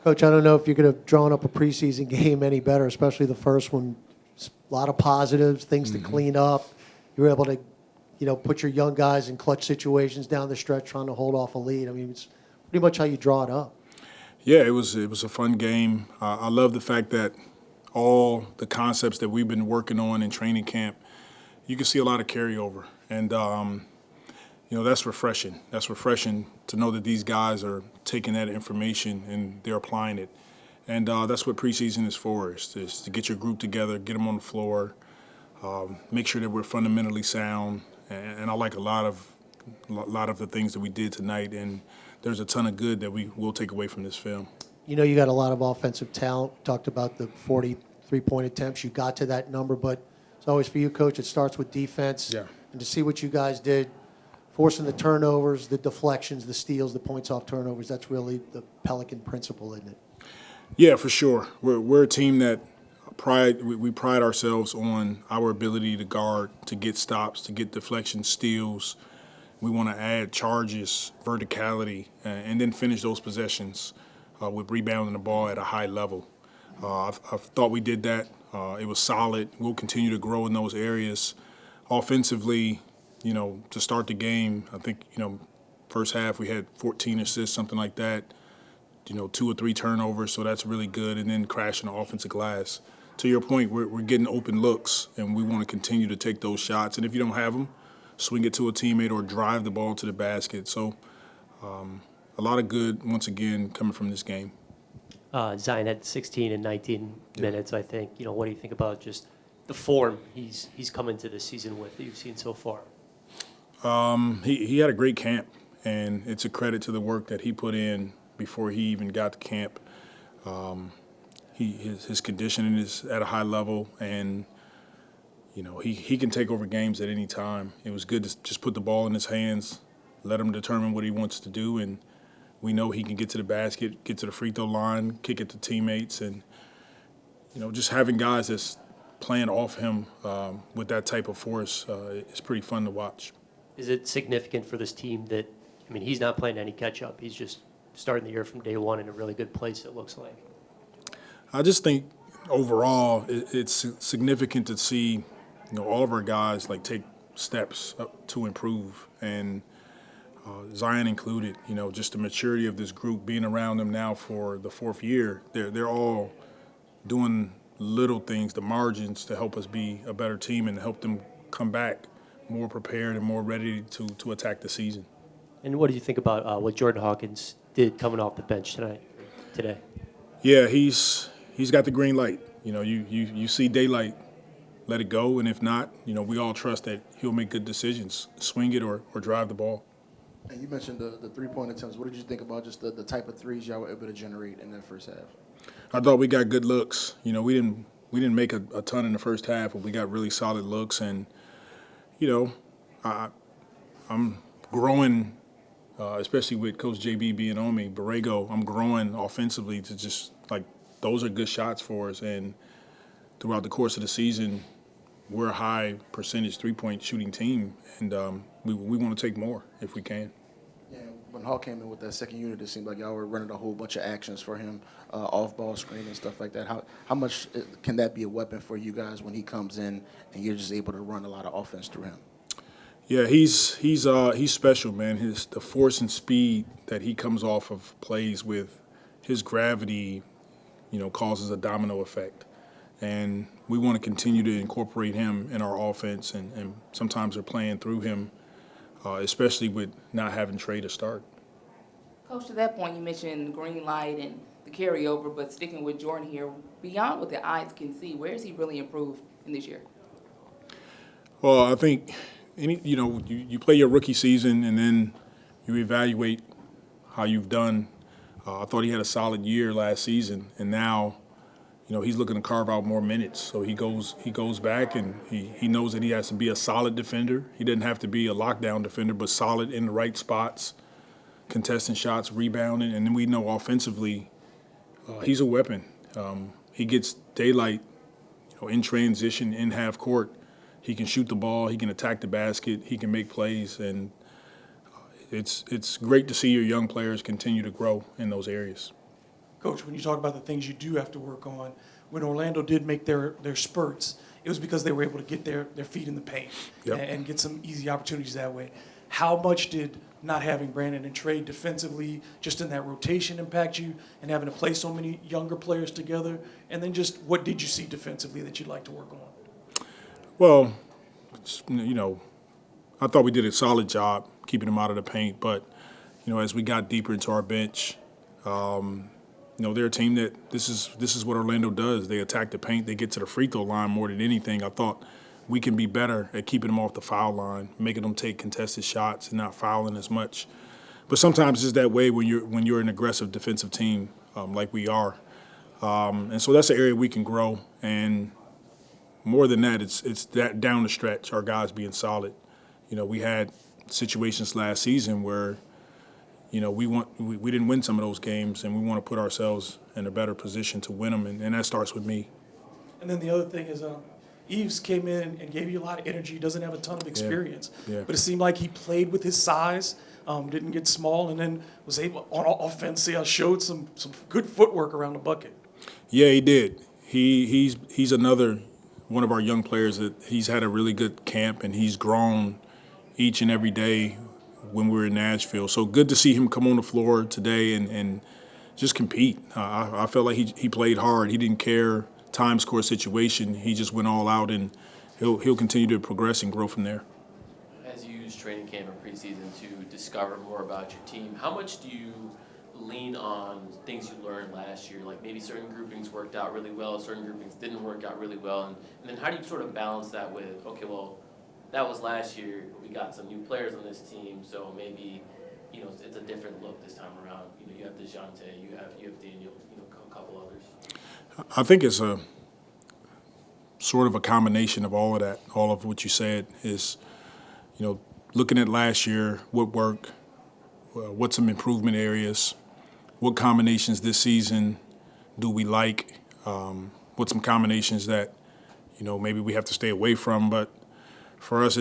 Coach, I don't know if you could have drawn up a preseason game any better, especially the first one. A lot of positives, things to clean up. You were able to, put your young guys in clutch situations down the stretch trying to hold off a lead. I mean, it's pretty much how you draw it up. Yeah, it was a fun game. I love the fact that all the concepts that we've been working on in training camp, you can see a lot of carryover. And, that's refreshing. That's refreshing to know that these guys are taking that information and they're applying it. And that's what preseason is for, is to get your group together, get them on the floor, make sure that we're fundamentally sound. And I like a lot of the things that we did tonight. And there's a ton of good that we will take away from this film. You got a lot of offensive talent. Talked about the 43-point attempts. You got to that number, but it's always for you, Coach, it starts with defense. Yeah. And to see what you guys did, forcing the turnovers, the deflections, the steals, the points off turnovers, that's really the Pelican principle, isn't it? Yeah, for sure. We're a team that we pride ourselves on our ability to guard, to get stops, to get deflections, steals. We want to add charges, verticality, and then finish those possessions with rebounding the ball at a high level. I thought we did that. It was solid. We'll continue to grow in those areas. Offensively, to start the game, I think, first half we had 14 assists, something like that. 2 or 3 turnovers, so that's really good, and then crashing the offensive glass. To your point, we're getting open looks, and we want to continue to take those shots. And if you don't have them, swing it to a teammate or drive the ball to the basket. So a lot of good, once again, coming from this game. Zion had 16 and 19 minutes, I think. What do you think about just the form he's come into this season with that you've seen so far? He had a great camp, and it's a credit to the work that he put in before he even got to camp. His conditioning is at a high level, and he can take over games at any time. It was good to just put the ball in his hands, let him determine what he wants to do, and we know he can get to the basket, get to the free throw line, kick it to teammates, and just having guys that's playing off him with that type of force is pretty fun to watch. Is it significant for this team that, he's not playing any catch-up. He's just starting the year from day one in a really good place, it looks like. I just think overall it's significant to see, all of our guys take steps up to improve, and Zion included. Just the maturity of this group, being around them now for the 4th year, they're all doing little things, the margins, to help us be a better team and help them come back more prepared and more ready to attack the season. And what do you think about what Jordan Hawkins did coming off the bench today? Yeah, he's got the green light. You see daylight, let it go, and if not, we all trust that he'll make good decisions, swing it or drive the ball. And you mentioned the three-point attempts. What did you think about just the type of threes y'all were able to generate in that first half? I thought we got good looks. We didn't make a ton in the first half, but we got really solid looks, and I'm growing, especially with Coach JB being on me, Borrego. I'm growing offensively to just those are good shots for us, and throughout the course of the season, we're a high percentage three-point shooting team, and we want to take more if we can. Yeah, when Hawk came in with that second unit, it seemed like y'all were running a whole bunch of actions for him, off-ball screen and stuff like that. How much can that be a weapon for you guys when he comes in and you're just able to run a lot of offense through him? Yeah, he's special, man. The force and speed that he comes off of plays with, his gravity, causes a domino effect. And we want to continue to incorporate him in our offense, and sometimes we're playing through him, especially with not having Trey to start. Coach, to that point, you mentioned green light and the carryover, but sticking with Jordan here, beyond what the eyes can see, where has he really improved in this year? Well, I think you play your rookie season and then you evaluate how you've done. I thought he had a solid year last season, and now he's looking to carve out more minutes. So he goes back, and he knows that he has to be a solid defender. He doesn't have to be a lockdown defender, but solid in the right spots, contesting shots, rebounding. And then we know offensively he's a weapon. He gets daylight in transition, in half court. He can shoot the ball. He can attack the basket. He can make plays. And it's great to see your young players continue to grow in those areas. Coach, when you talk about the things you do have to work on, when Orlando did make their spurts, it was because they were able to get their feet in the paint and get some easy opportunities that way. How much did not having Brandon and Trey defensively, just in that rotation, impact you, and having to play so many younger players together? And then just what did you see defensively that you'd like to work on? Well, I thought we did a solid job keeping them out of the paint, but as we got deeper into our bench, they're a team that this is what Orlando does. They attack the paint. They get to the free throw line more than anything. I thought we can be better at keeping them off the foul line, making them take contested shots and not fouling as much. But sometimes it's that way when you're an aggressive defensive team like we are. And so that's an area we can grow. And more than that, it's that down the stretch, our guys being solid. We had situations last season where we didn't win some of those games, and we want to put ourselves in a better position to win them, and that starts with me. And then the other thing is Eves came in and gave you a lot of energy. He doesn't have a ton of experience. Yeah. But it seemed like he played with his size, didn't get small, and then was able, on offense, showed some good footwork around the bucket. Yeah, he did. He's another one of our young players that he's had a really good camp, and he's grown each and every day when we were in Nashville. So good to see him come on the floor today and just compete. I felt like he played hard. He didn't care time score situation. He just went all out, and he'll continue to progress and grow from there. As you use training camp and preseason to discover more about your team, how much do you lean on things you learned last year? Like maybe certain groupings worked out really well, certain groupings didn't work out really well, and then how do you sort of balance that with, okay, well, that was last year, we got some new players on this team, so maybe, it's a different look this time around. You have DeJounte, you have Daniel, a couple others. I think it's a sort of a combination of all of that. All of what you said is, looking at last year, what worked, what some improvement areas, what combinations this season do we like, what some combinations that, maybe we have to stay away from. But for us,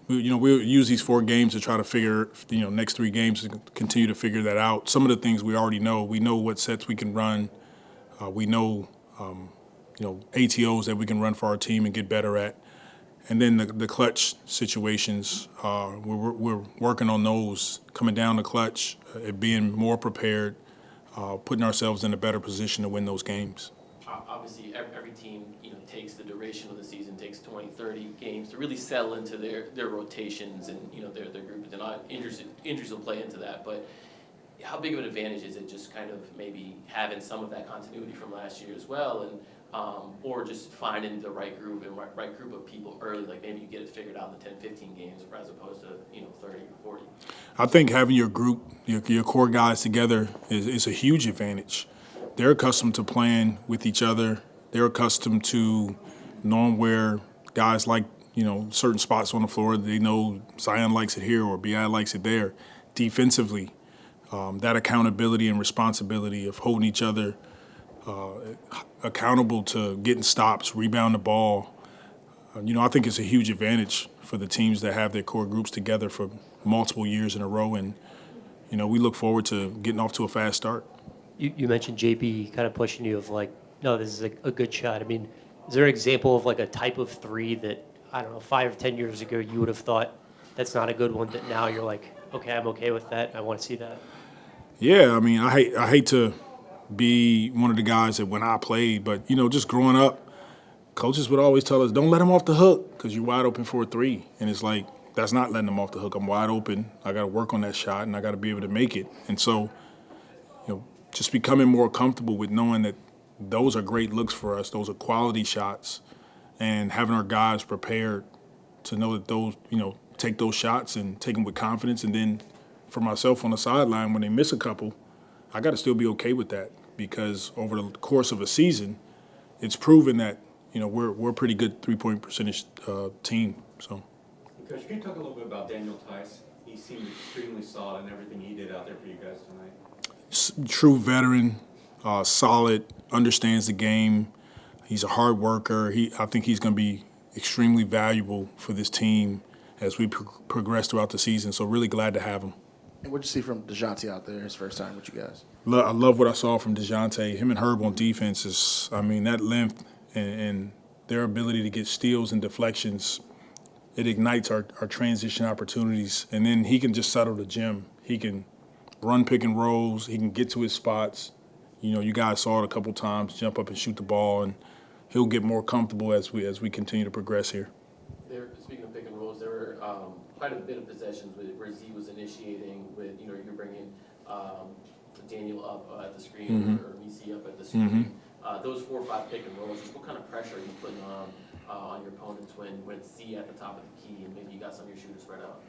we'll use these 4 games to try to figure, next 3 games to continue to figure that out. Some of the things we already know. We know what sets we can run. We know, ATOs that we can run for our team and get better at. And then the clutch situations, we're working on those, coming down the clutch, being more prepared, putting ourselves in a better position to win those games. Obviously, every team, takes the duration of the season, takes 20, 30 games to really settle into their rotations and, their groups. And injuries will play into that. But how big of an advantage is it just kind of maybe having some of that continuity from last year as well, and or just finding the right group and right group of people early, like maybe you get it figured out in the 10, 15 games as opposed to 30 or 40? I think having your group, your core guys together is a huge advantage. They're accustomed to playing with each other. They're accustomed to knowing where guys like, certain spots on the floor. They know Zion likes it here or B.I. likes it there. Defensively, that accountability and responsibility of holding each other accountable to getting stops, rebound the ball. I think it's a huge advantage for the teams that have their core groups together for multiple years in a row. And, we look forward to getting off to a fast start. You mentioned JB kind of pushing you of like, no, this is a good shot. I mean, is there an example of like a type of 3 that, I don't know, 5 or 10 years ago you would have thought that's not a good one, that now you're like, okay, I'm okay with that, I want to see that? Yeah, I mean, I hate to be one of the guys that when I played, but, just growing up, coaches would always tell us, don't let him off the hook because you're wide open for a 3. And it's like, that's not letting him off the hook. I'm wide open. I got to work on that shot, and I got to be able to make it. And so, just becoming more comfortable with knowing that those are great looks for us. Those are quality shots, and having our guys prepared to know that those, take those shots and take them with confidence. And then for myself on the sideline, when they miss a couple, I got to still be okay with that, because over the course of a season, it's proven that, we're a pretty good 3-point percentage team. So, Coach, can you talk a little bit about Daniel Tice? He seemed extremely solid in everything he did out there for you guys tonight. True veteran, solid, understands the game. He's a hard worker. I think he's going to be extremely valuable for this team as we progress throughout the season. So really glad to have him. And what'd you see from DeJounte out there his first time with you guys? I love what I saw from DeJounte. Him and Herb on defense is, I mean, that length and their ability to get steals and deflections, it ignites our transition opportunities. And then he can just settle the gym. He can run pick and rolls. He can get to his spots. You know, you guys saw it a couple times, jump up and shoot the ball, and he'll get more comfortable as we continue to progress here. Speaking of pick and rolls, there were quite a bit of possessions where Z was initiating with, you know, you're bringing Daniel up at the screen or Nisi up at the screen. Those 4 or 5 pick and rolls, just what kind of pressure are you putting on your opponents when it's Z at the top of the key and maybe you got some of your shooters spread out?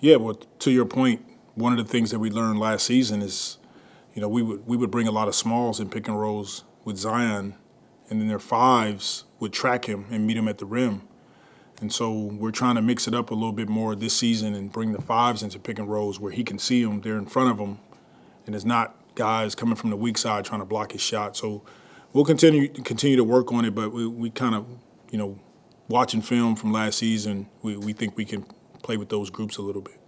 Yeah, well, to your point, one of the things that we learned last season is, you know, we would bring a lot of smalls in pick and rolls with Zion, and then their fives would track him and meet him at the rim. And so we're trying to mix it up a little bit more this season and bring the fives into pick and rolls where he can see them, they're in front of him, and it's not guys coming from the weak side trying to block his shot. So we'll continue to work on it, but we kind of, you know, watching film from last season, we think we can play with those groups a little bit.